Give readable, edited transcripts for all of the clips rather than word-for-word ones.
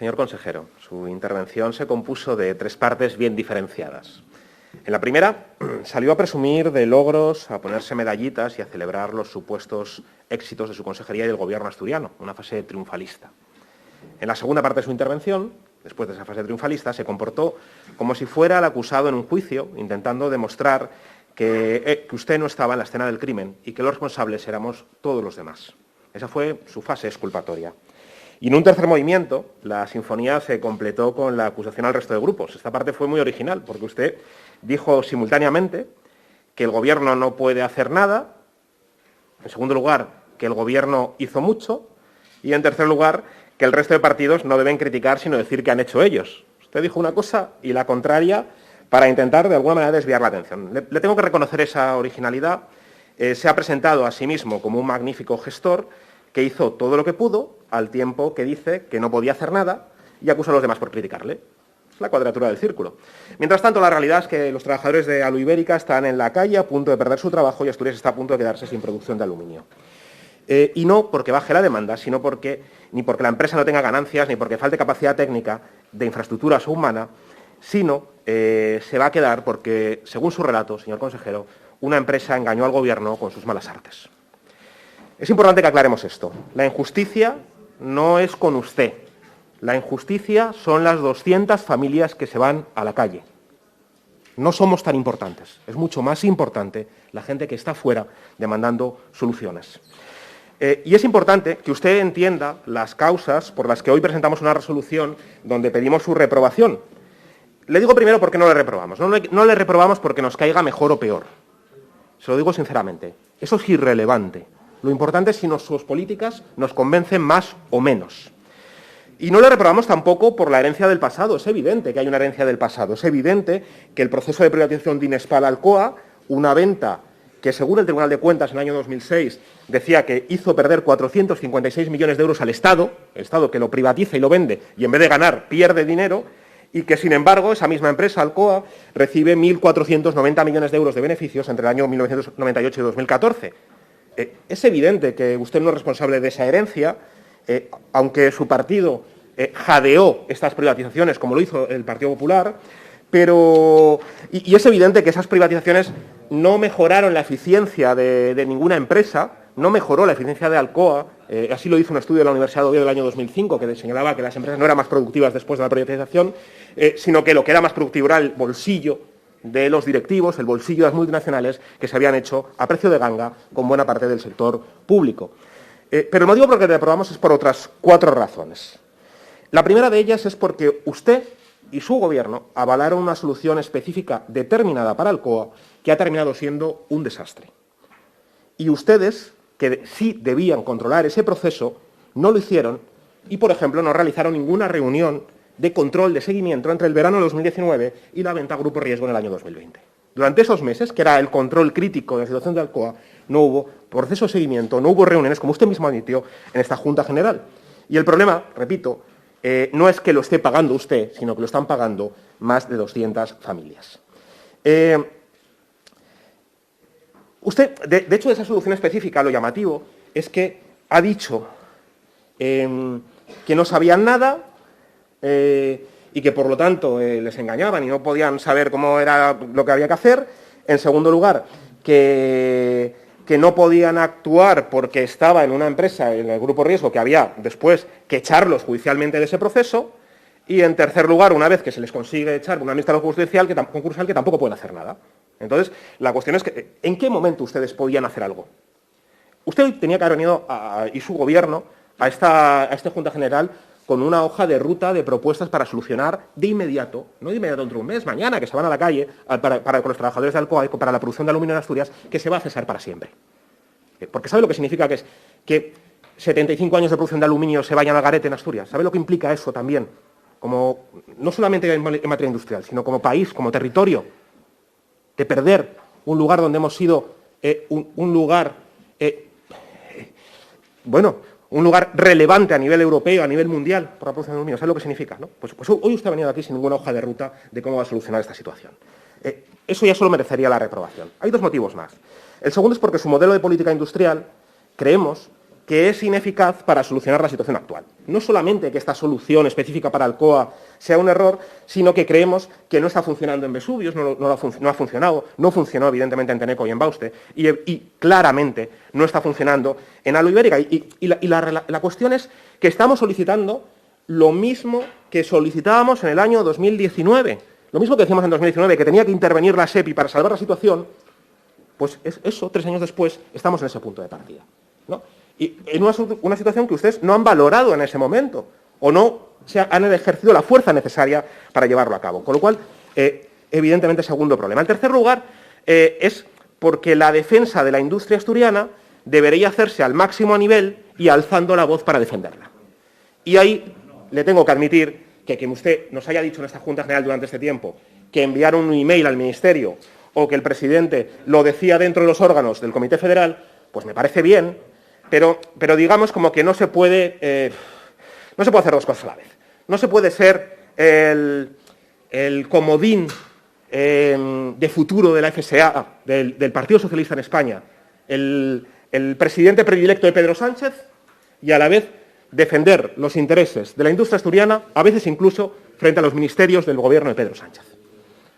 Señor consejero, su intervención se compuso de tres partes bien diferenciadas. En la primera, salió a presumir de logros, a ponerse medallitas y a celebrar los supuestos éxitos de su consejería y del Gobierno asturiano, una fase triunfalista. En la segunda parte de su intervención, después de esa fase triunfalista, se comportó como si fuera el acusado en un juicio, intentando demostrar que usted no estaba en la escena del crimen y que los responsables éramos todos los demás. Esa fue su fase exculpatoria. Y en un tercer movimiento, la sinfonía se completó con la acusación al resto de grupos. Esta parte fue muy original, porque usted dijo simultáneamente que el Gobierno no puede hacer nada, en segundo lugar, que el Gobierno hizo mucho, y en tercer lugar, que el resto de partidos no deben criticar, sino decir que han hecho ellos. Usted dijo una cosa y la contraria para intentar, de alguna manera, desviar la atención. Le tengo que reconocer esa originalidad. Se ha presentado a sí mismo como un magnífico gestor que hizo todo lo que pudo, al tiempo que dice que no podía hacer nada y acusa a los demás por criticarle. Es la cuadratura del círculo. Mientras tanto, la realidad es que los trabajadores de Aluibérica están en la calle a punto de perder su trabajo y Asturias está a punto de quedarse sin producción de aluminio. Y no porque baje la demanda, sino ni porque la empresa no tenga ganancias, ni porque falte capacidad técnica de infraestructuras o humana, sino se va a quedar porque, según su relato, señor consejero, una empresa engañó al Gobierno con sus malas artes. Es importante que aclaremos esto. La injusticia no es con usted. La injusticia son las 200 familias que se van a la calle. No somos tan importantes. Es mucho más importante la gente que está fuera demandando soluciones. Y es importante que usted entienda las causas por las que hoy presentamos una resolución donde pedimos su reprobación. Le digo primero por qué no le reprobamos. No le reprobamos porque nos caiga mejor o peor. Se lo digo sinceramente. Eso es irrelevante. Lo importante es si sus políticas nos convencen más o menos. Y no le reprobamos tampoco por la herencia del pasado. Es evidente que hay una herencia del pasado. Es evidente que el proceso de privatización de Inespal Alcoa, una venta que, según el Tribunal de Cuentas en el año 2006, decía que hizo perder 456 millones de euros al Estado, el Estado que lo privatiza y lo vende, y en vez de ganar pierde dinero, y que, sin embargo, esa misma empresa, Alcoa, recibe 1.490 millones de euros de beneficios entre el año 1998 y 2014. Es evidente que usted no es responsable de esa herencia, aunque su partido jadeó estas privatizaciones, como lo hizo el Partido Popular, y es evidente que esas privatizaciones no mejoraron la eficiencia de ninguna empresa, no mejoró la eficiencia de Alcoa, así lo hizo un estudio de la Universidad de Oviedo del año 2005, que señalaba que las empresas no eran más productivas después de la privatización, sino que lo que era más productivo era el bolsillo de los directivos, el bolsillo de las multinacionales que se habían hecho a precio de ganga con buena parte del sector público. Pero el motivo por el que le reprobamos es por otras 4 razones. La primera de ellas es porque usted y su Gobierno avalaron una solución específica determinada para Alcoa que ha terminado siendo un desastre. Y ustedes, que sí debían controlar ese proceso, no lo hicieron y, por ejemplo, no realizaron ninguna reunión de control, de seguimiento entre el verano de 2019 y la venta a Grupo Riesgo en el año 2020. Durante esos meses, que era el control crítico de la situación de Alcoa, no hubo proceso de seguimiento, no hubo reuniones, como usted mismo admitió, en esta Junta General. Y el problema, repito, no es que lo esté pagando usted, sino que lo están pagando más de 200 familias. Usted, de hecho, de esa solución específica, lo llamativo es que ha dicho que no sabían nada, y que, por lo tanto, les engañaban y no podían saber cómo era lo que había que hacer. En segundo lugar, que no podían actuar porque estaba en una empresa, en el Grupo Riesgo, que había después que echarlos judicialmente de ese proceso. Y, en tercer lugar, una vez que se les consigue echar una administración concursal, que tampoco pueden hacer nada. Entonces, la cuestión es que, ¿en qué momento ustedes podían hacer algo? Usted hoy tenía que haber venido, y su Gobierno, a esta Junta General con una hoja de ruta de propuestas para solucionar de inmediato, no de inmediato dentro de un mes, mañana, que se van a la calle con los trabajadores de Alcoa y para la producción de aluminio en Asturias, que se va a cesar para siempre. Porque ¿sabe lo que significa que 75 años de producción de aluminio se vayan al garete en Asturias? ¿Sabe lo que implica eso también? Como, no solamente en materia industrial, sino como país, como territorio, de perder un lugar donde hemos sido un lugar relevante a nivel europeo, a nivel mundial, por la producción de aluminio. ¿Sabe lo que significa, no? Pues hoy usted ha venido aquí sin ninguna hoja de ruta de cómo va a solucionar esta situación. Eso ya solo merecería la reprobación. Hay 2 motivos más. El segundo es porque su modelo de política industrial, creemos que es ineficaz para solucionar la situación actual. No solamente que esta solución específica para Alcoa sea un error, sino que creemos que no está funcionando en Vesuvius, no ha funcionado, no funcionó evidentemente en Tenneco y en Bauste, y claramente no está funcionando en Alo Ibérica. La cuestión es que estamos solicitando lo mismo que solicitábamos en el año 2019, lo mismo que decíamos en 2019, que tenía que intervenir la SEPI para salvar la situación, pues eso, 3 años después, estamos en ese punto de partida, ¿no? Y en una situación que ustedes no han valorado en ese momento, o no han ejercido la fuerza necesaria para llevarlo a cabo. Con lo cual, evidentemente, segundo problema. En tercer lugar, es porque la defensa de la industria asturiana debería hacerse al máximo nivel y alzando la voz para defenderla. Y ahí le tengo que admitir que usted nos haya dicho en esta Junta General durante este tiempo que enviaron un email al Ministerio o que el presidente lo decía dentro de los órganos del Comité Federal, pues me parece bien, pero digamos como que no se puede hacer dos cosas a la vez. No se puede ser el comodín de futuro de la FSA, del Partido Socialista en España, el presidente predilecto de Pedro Sánchez, y a la vez defender los intereses de la industria asturiana, a veces incluso frente a los ministerios del gobierno de Pedro Sánchez.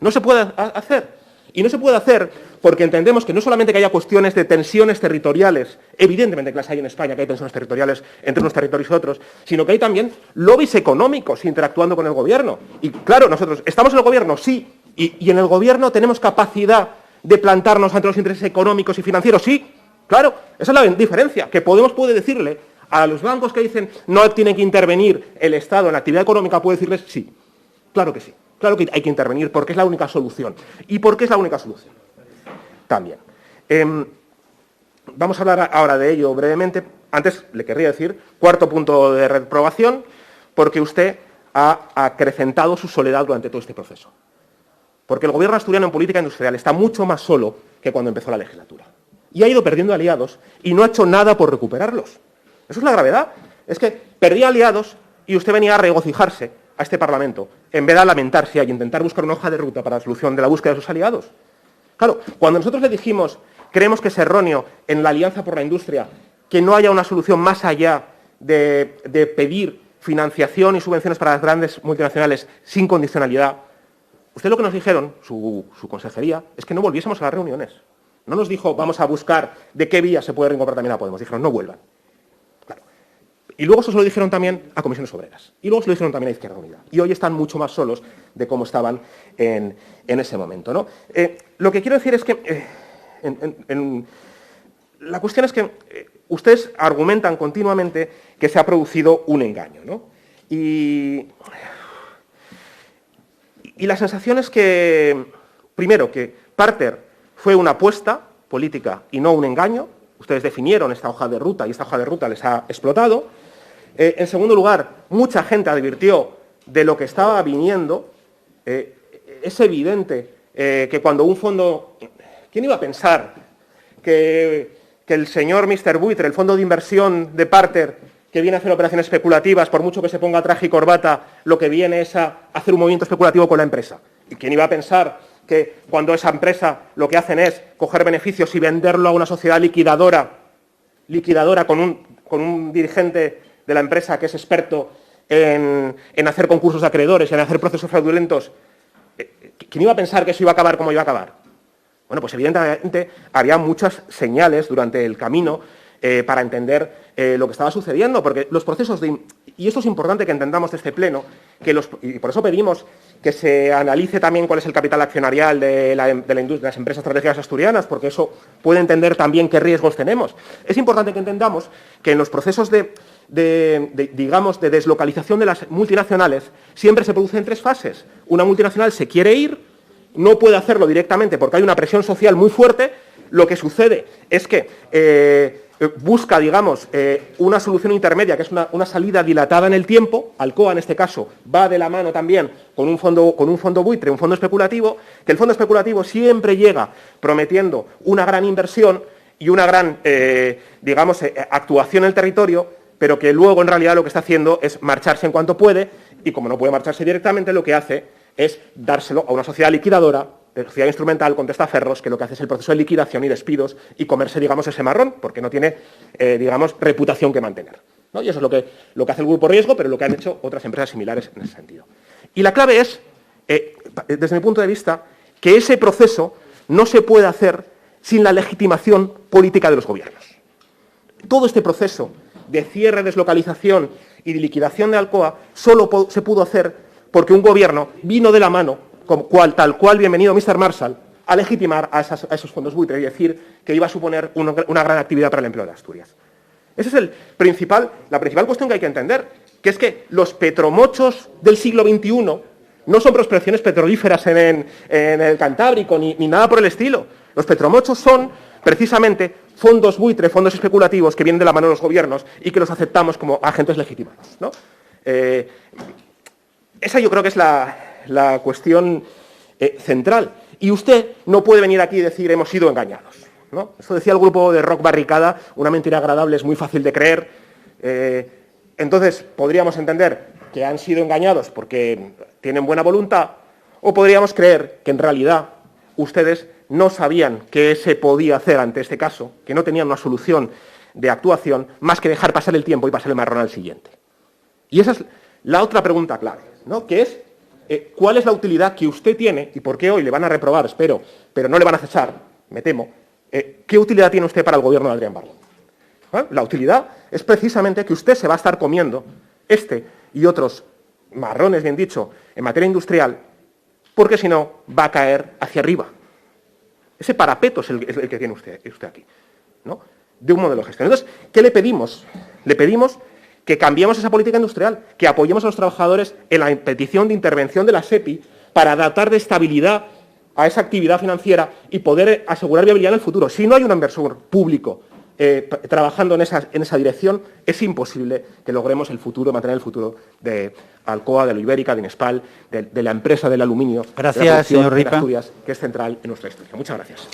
No se puede hacer. Y no se puede hacer porque entendemos que no solamente que haya cuestiones de tensiones territoriales, evidentemente que las hay en España, que hay tensiones territoriales entre unos territorios y otros, sino que hay también lobbies económicos interactuando con el gobierno. Y claro, nosotros estamos en el gobierno, sí, y en el gobierno tenemos capacidad de plantarnos ante los intereses económicos y financieros, sí, claro, esa es la diferencia, que puede decirle a los bancos que dicen no tiene que intervenir el Estado en la actividad económica, puede decirles sí, claro que sí. Claro que hay que intervenir porque es la única solución. ¿Y por qué es la única solución? También. Vamos a hablar ahora de ello brevemente. Antes le querría decir, cuarto punto de reprobación, porque usted ha acrecentado su soledad durante todo este proceso. Porque el gobierno asturiano en política industrial está mucho más solo que cuando empezó la legislatura. Y ha ido perdiendo aliados y no ha hecho nada por recuperarlos. Eso es la gravedad. Es que perdía aliados y usted venía a regocijarse a este Parlamento, en vez de lamentarse y intentar buscar una hoja de ruta para la solución de la búsqueda de sus aliados. Claro, cuando nosotros le dijimos, creemos que es erróneo en la Alianza por la Industria que no haya una solución más allá de pedir financiación y subvenciones para las grandes multinacionales sin condicionalidad, usted lo que nos dijeron, su consejería, es que no volviésemos a las reuniones. No nos dijo, vamos a buscar de qué vía se puede reincorporar también a Podemos. Dijeron, no vuelvan. Y luego eso se lo dijeron también a Comisiones Obreras. Y luego se lo dijeron también a Izquierda Unida. Y hoy están mucho más solos de cómo estaban en ese momento, ¿no? Lo que quiero decir es que la cuestión es que ustedes argumentan continuamente que se ha producido un engaño, ¿no? Y la sensación es que, primero, que Parter fue una apuesta política y no un engaño. Ustedes definieron esta hoja de ruta y esta hoja de ruta les ha explotado. En segundo lugar, mucha gente advirtió de lo que estaba viniendo. Es evidente que cuando un fondo... ¿Quién iba a pensar que el señor Mr. Buitre, el fondo de inversión de Parter, que viene a hacer operaciones especulativas, por mucho que se ponga traje y corbata, lo que viene es a hacer un movimiento especulativo con la empresa? ¿Y quién iba a pensar que cuando esa empresa lo que hacen es coger beneficios y venderlo a una sociedad liquidadora con un dirigente de la empresa que es experto en hacer concursos de acreedores y en hacer procesos fraudulentos? ¿Quién iba a pensar que eso iba a acabar como iba a acabar? Bueno, pues evidentemente había muchas señales durante el camino para entender lo que estaba sucediendo, porque los procesos y esto es importante que entendamos de este pleno, y por eso pedimos que se analice también cuál es el capital accionarial de la industria, de las empresas estratégicas asturianas, porque eso puede entender también qué riesgos tenemos. Es importante que entendamos que en los procesos de deslocalización de las multinacionales siempre se producen 3 fases. Una multinacional se quiere ir, no puede hacerlo directamente porque hay una presión social muy fuerte. Lo que sucede es que busca, digamos, una solución intermedia, que es una salida dilatada en el tiempo. Alcoa, en este caso, va de la mano también con un fondo buitre, un fondo especulativo, que el fondo especulativo siempre llega prometiendo una gran inversión y una gran, actuación en el territorio, pero que luego, en realidad, lo que está haciendo es marcharse en cuanto puede, y como no puede marcharse directamente, lo que hace es dárselo a una sociedad liquidadora sociedad instrumental con testaferros, que lo que hace es el proceso de liquidación y despidos y comerse, digamos, ese marrón, porque no tiene, digamos, reputación que mantener, ¿no? Y eso es lo que hace el Grupo Riesgo, pero lo que han hecho otras empresas similares en ese sentido. Y la clave es, desde mi punto de vista, que ese proceso no se puede hacer sin la legitimación política de los gobiernos. Todo este proceso de cierre, deslocalización y de liquidación de Alcoa solo se pudo hacer porque un gobierno vino de la mano, tal cual, bienvenido Mr. Marshall, a legitimar a esos fondos buitre y decir que iba a suponer una gran actividad para el empleo de Asturias. Esa es la principal cuestión que hay que entender, que es que los petromochos del siglo XXI no son prospecciones petrolíferas en el Cantábrico ni nada por el estilo. Los petromochos son precisamente fondos buitre, fondos especulativos que vienen de la mano de los gobiernos y que los aceptamos como agentes legitimados, ¿no? Esa yo creo que es la cuestión central. Y usted no puede venir aquí y decir hemos sido engañados, ¿no? Eso decía el grupo de Rock Barricada, una mentira agradable es muy fácil de creer. Entonces, podríamos entender que han sido engañados porque tienen buena voluntad, o podríamos creer que en realidad ustedes no sabían qué se podía hacer ante este caso, que no tenían una solución de actuación más que dejar pasar el tiempo y pasar el marrón al siguiente. Y esa es la otra pregunta clave, ¿no? Que es ¿cuál es la utilidad que usted tiene, y por qué hoy le van a reprobar, espero, pero no le van a cesar, me temo, qué utilidad tiene usted para el gobierno de Adrián Barbón? La utilidad es precisamente que usted se va a estar comiendo este y otros marrones, bien dicho, en materia industrial, porque si no va a caer hacia arriba. Ese parapeto es el que tiene usted aquí, ¿no? De un modelo de gestión. Entonces, ¿qué le pedimos? Le pedimos que cambiemos esa política industrial, que apoyemos a los trabajadores en la petición de intervención de la SEPI para dotar de estabilidad a esa actividad financiera y poder asegurar viabilidad en el futuro. Si no hay un inversor público trabajando en esa dirección, es imposible que logremos el futuro, mantener el futuro de Alcoa, de la Ibérica, de Inespal, de la empresa del aluminio, gracias, señor Ripa, de Asturias, que es central en nuestra historia. Muchas gracias.